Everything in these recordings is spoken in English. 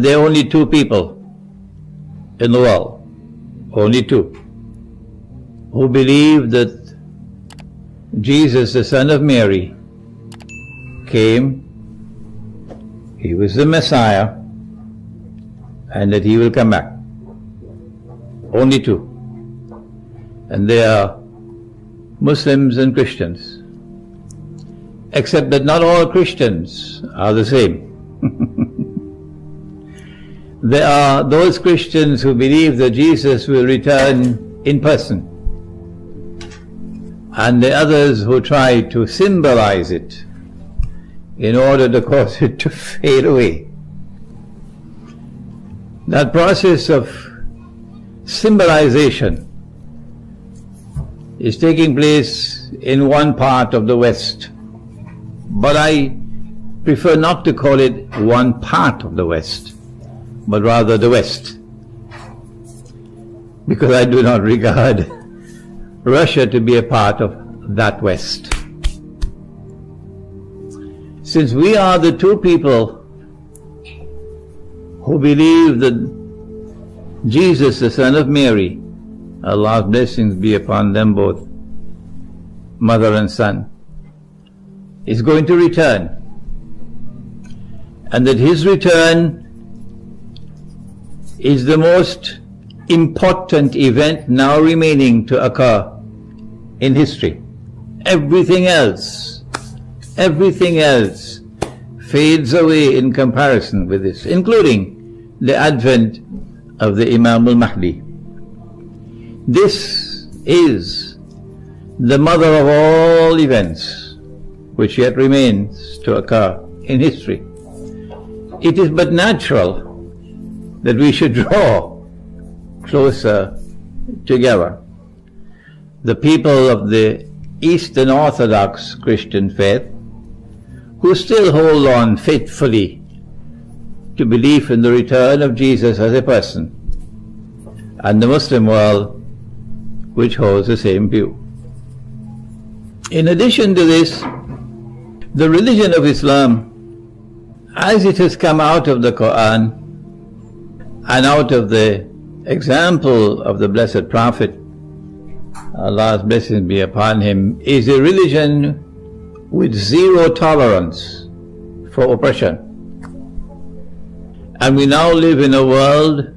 There are only two people in the world, only two, who believe that Jesus, the son of Mary, came, he was the Messiah, and that he will come back. Only two. And they are Muslims and Christians. Except that not all Christians are the same. There are those Christians who believe that Jesus will return in person, and the others who try to symbolize it in order to cause it to fade away. That process of symbolization is taking place in one part of the West, but I prefer not to call it one part of the West, but rather the West, because I do not regard Russia to be a part of that West. Since we are the two people who believe that Jesus, the son of Mary, Allah's blessings be upon them both, mother and son, is going to return, and that his return is the most important event now remaining to occur in history. Everything else fades away in comparison with this, including the advent of the Imam al-Mahdi. This is the mother of all events which yet remains to occur in history. It is but natural that we should draw closer together. The people of the Eastern Orthodox Christian faith, who still hold on faithfully to belief in the return of Jesus as a person, and the Muslim world, which holds the same view. In addition to this, the religion of Islam, as it has come out of the Qur'an and out of the example of the Blessed Prophet, Allah's blessings be upon him, is a religion with zero tolerance for oppression. And we now live in a world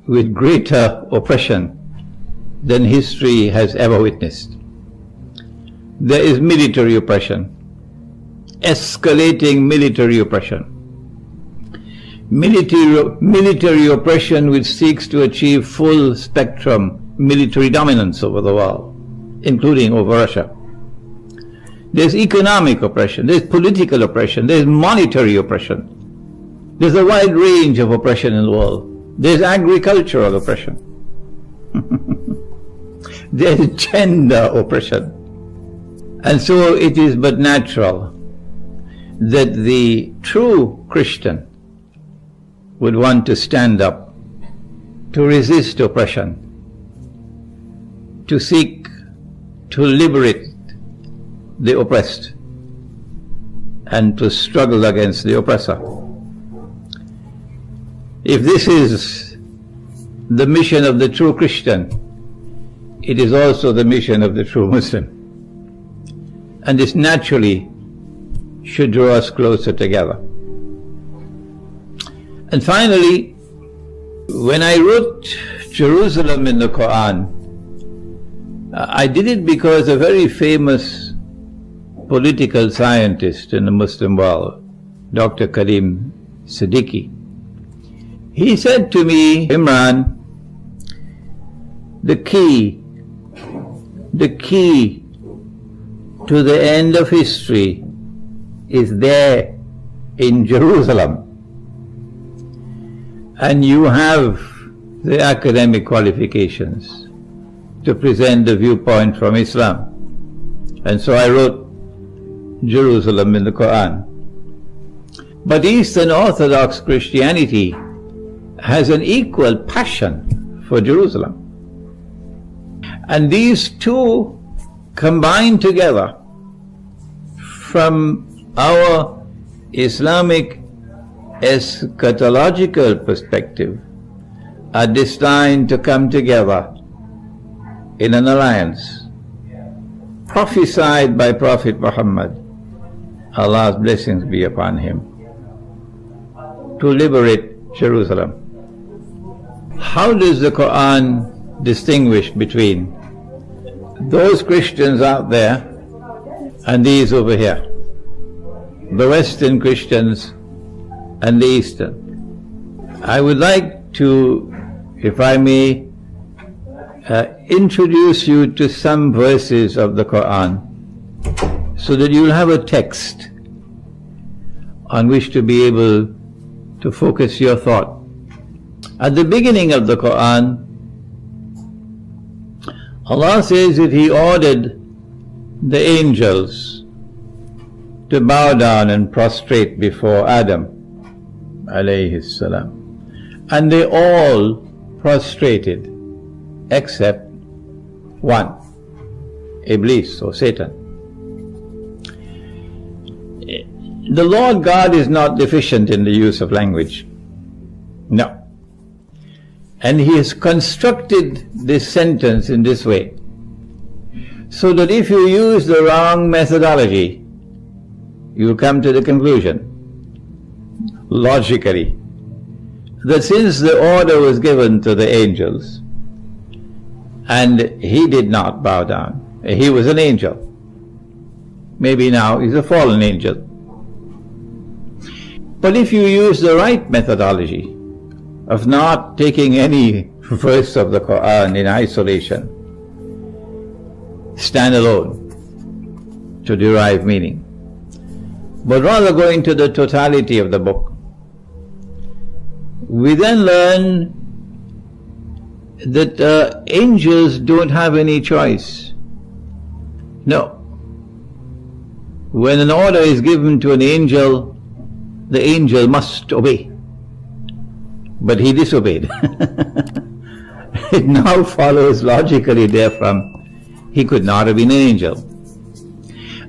with greater oppression than history has ever witnessed. There is military oppression, escalating military oppression. Military oppression which seeks to achieve full spectrum military dominance over the world, including over Russia. There's economic oppression, there's political oppression, there's monetary oppression. There's a wide range of oppression in the world. There's agricultural oppression. There's gender oppression. And so it is but natural that the true Christian would want to stand up to resist oppression, to seek to liberate the oppressed, and to struggle against the oppressor. If this is the mission of the true Christian, it is also the mission of the true Muslim. And this naturally should draw us closer together. And finally, when I wrote Jerusalem in the Qur'an, I did it because a very famous political scientist in the Muslim world, Dr. Karim Siddiqui, he said to me, Imran, the key to the end of history is there in Jerusalem. And you have the academic qualifications to present the viewpoint from Islam. And so I wrote Jerusalem in the Qur'an. But Eastern Orthodox Christianity has an equal passion for Jerusalem. And these two combine together from our Islamic eschatological perspective are destined to come together in an alliance prophesied by Prophet Muhammad, Allah's blessings be upon him, to liberate Jerusalem. How does the Qur'an distinguish between those Christians out there and these over here, the Western Christians and the Eastern? I would like to, if I may, introduce you to some verses of the Qur'an so that you'll have a text on which to be able to focus your thought. At the beginning of the Qur'an, Allah says that He ordered the angels to bow down and prostrate before Adam alayhi salam, and they all prostrated except one, Iblis or Satan. The Lord God is not deficient in the use of language. No. And He has constructed this sentence in this way, so that if you use the wrong methodology, you come to the conclusion, logically, that since the order was given to the angels, and he did not bow down, he was an angel. Maybe now he's a fallen angel. But if you use the right methodology of not taking any verse of the Qur'an in isolation, stand alone to derive meaning, but rather go into the totality of the book, we then learn that angels don't have any choice. No. When an order is given to an angel, the angel must obey. But he disobeyed. It now follows logically therefrom, he could not have been an angel.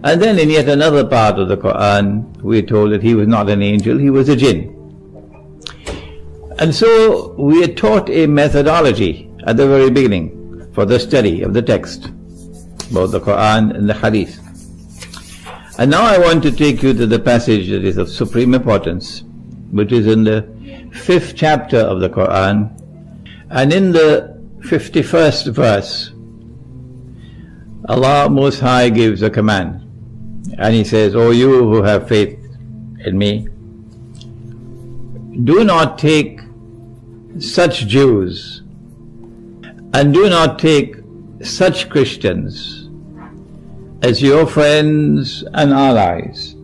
And then in yet another part of the Qur'an, we are told that he was not an angel, he was a jinn. And so we are taught a methodology at the very beginning for the study of the text, both the Qur'an and the Hadith. And now I want to take you to the passage that is of supreme importance, which is in the 5th chapter of the Qur'an, and in the 51st verse, Allah Most High gives a command, and He says, "O you who have faith in me, do not take such Jews and do not take such Christians as your friends and allies,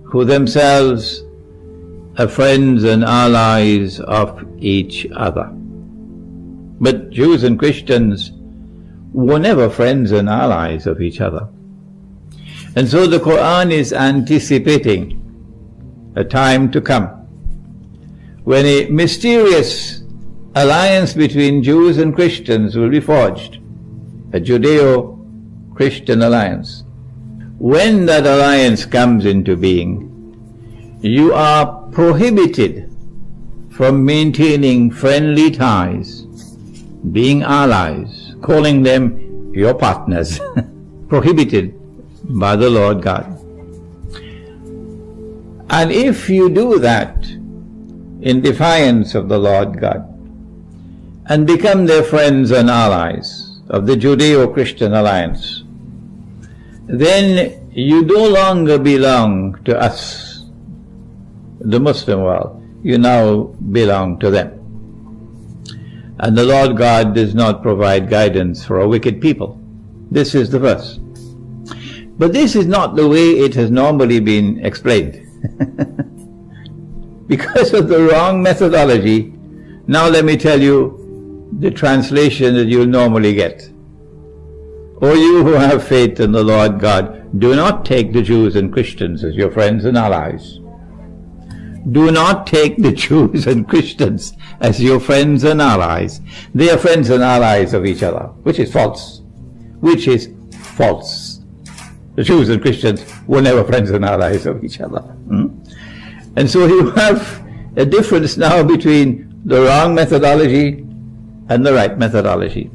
who themselves are friends and allies of each other." But Jews and Christians were never friends and allies of each other. And so the Qur'an is anticipating a time to come when a mysterious alliance between Jews and Christians will be forged, a Judeo-Christian alliance. When that alliance comes into being, you are prohibited from maintaining friendly ties, being allies, calling them your partners, prohibited by the Lord God. And if you do that in defiance of the Lord God and become their friends and allies of the Judeo-Christian alliance, then you no longer belong to us, the Muslim world. You now belong to them. And the Lord God does not provide guidance for a wicked people. This is the verse. But this is not the way it has normally been explained. Because of the wrong methodology, now let me tell you the translation that you'll normally get. O you who have faith in the Lord God, do not take the Jews and Christians as your friends and allies. Do not take the Jews and Christians as your friends and allies. They are friends and allies of each other, which is false. Which is false. The Jews and Christians were never friends and allies of each other. And so you have a difference now between the wrong methodology and the right methodology.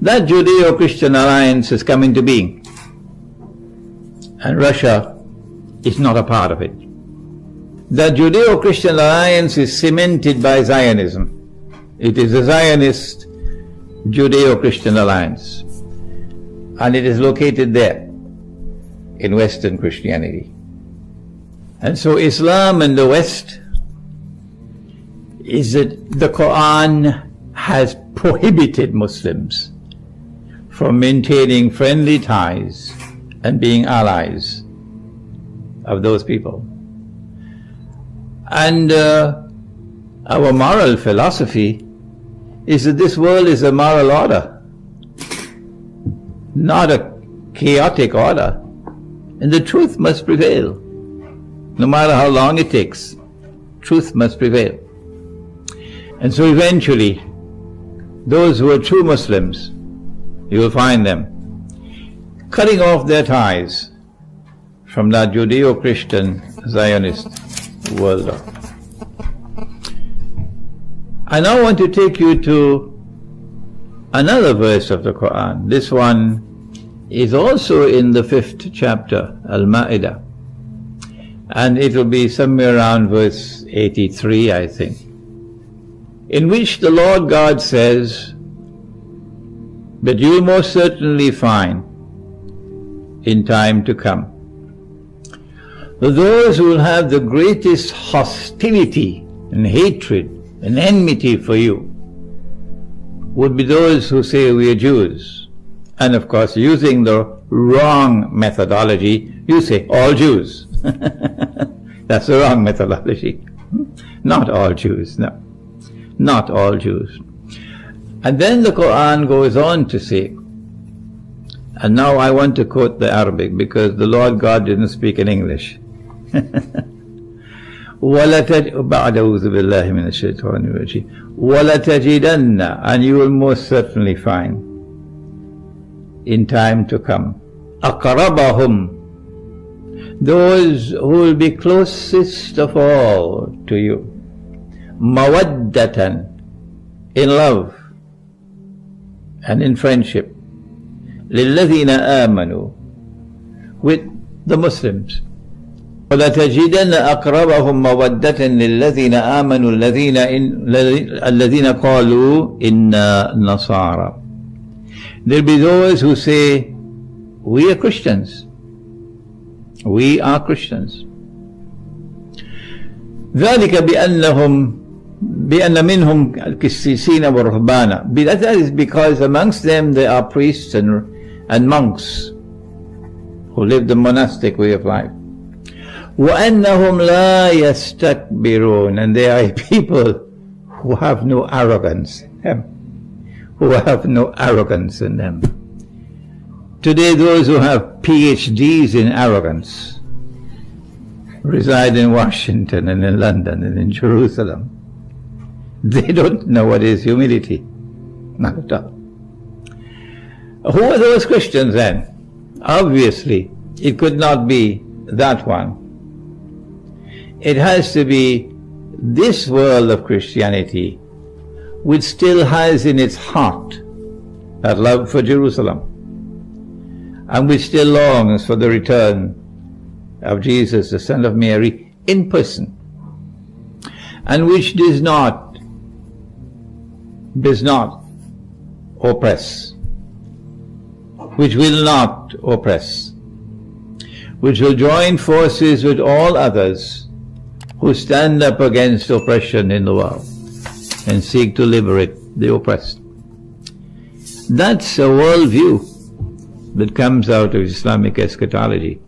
That Judeo-Christian alliance has come into being, and Russia is not a part of it. The Judeo-Christian alliance is cemented by Zionism. It is a Zionist Judeo-Christian alliance, and it is located there in Western Christianity. And so Islam in the West is that the Qur'an has prohibited Muslims from maintaining friendly ties and being allies of those people. And our moral philosophy is that this world is a moral order, not a chaotic order, and the truth must prevail. No matter how long it takes, truth must prevail. And so eventually, those who are true Muslims, you will find them cutting off their ties from that Judeo-Christian Zionist world. I now want to take you to another verse of the Qur'an. This one is also in the 5th chapter, Al-Ma'idah, and it will be somewhere around verse 83, I think, in which the Lord God says, "But you will most certainly find in time to come that those who will have the greatest hostility and hatred and enmity for you would be those who say we are Jews." And of course, using the wrong methodology, you say all Jews. That's the wrong methodology. Not all Jews, no. Not all Jews. And then the Qur'an goes on to say, and now I want to quote the Arabic because the Lord God didn't speak in English. وَلَتَجِدَنَّ, and you will most certainly find in time to come, أَقْرَبَهُمْ, those who will be closest of all to you, مَوَدَّةً, in love and in friendship, لِلَّذِينَ آمَنُوا, with the Muslims. وَلَتَجِدَنَّ أَقْرَبَهُمْ مَوَدَّةً لِلَّذِينَ آمَنُوا الَّذِينَ قَالُوا إِنَّا نَصَارَى. There'll be those who say, we are Christians. We are Christians. ذَلِكَ بِأَنَّ مِنْهُمْ الْقِسِّيسِينَ وَالرُّهْبَانَ. That is because amongst them there are priests and monks who live the monastic way of life. وَأَنَّهُمْ لَا يَسْتَكْبِرُونَ, and they are people who have no arrogance in them. Who have no arrogance in them. Today those who have PhDs in arrogance reside in Washington and in London and in Jerusalem. They don't know what is humility. Not at all. Who are those Christians then? Obviously, it could not be that one. It has to be this world of Christianity which still has in its heart that love for Jerusalem, and which still longs for the return of Jesus, the Son of Mary, in person, and which does not oppress, which will not oppress, which will join forces with all others who stand up against oppression in the world and seek to liberate the oppressed. That's a worldview that comes out of Islamic eschatology.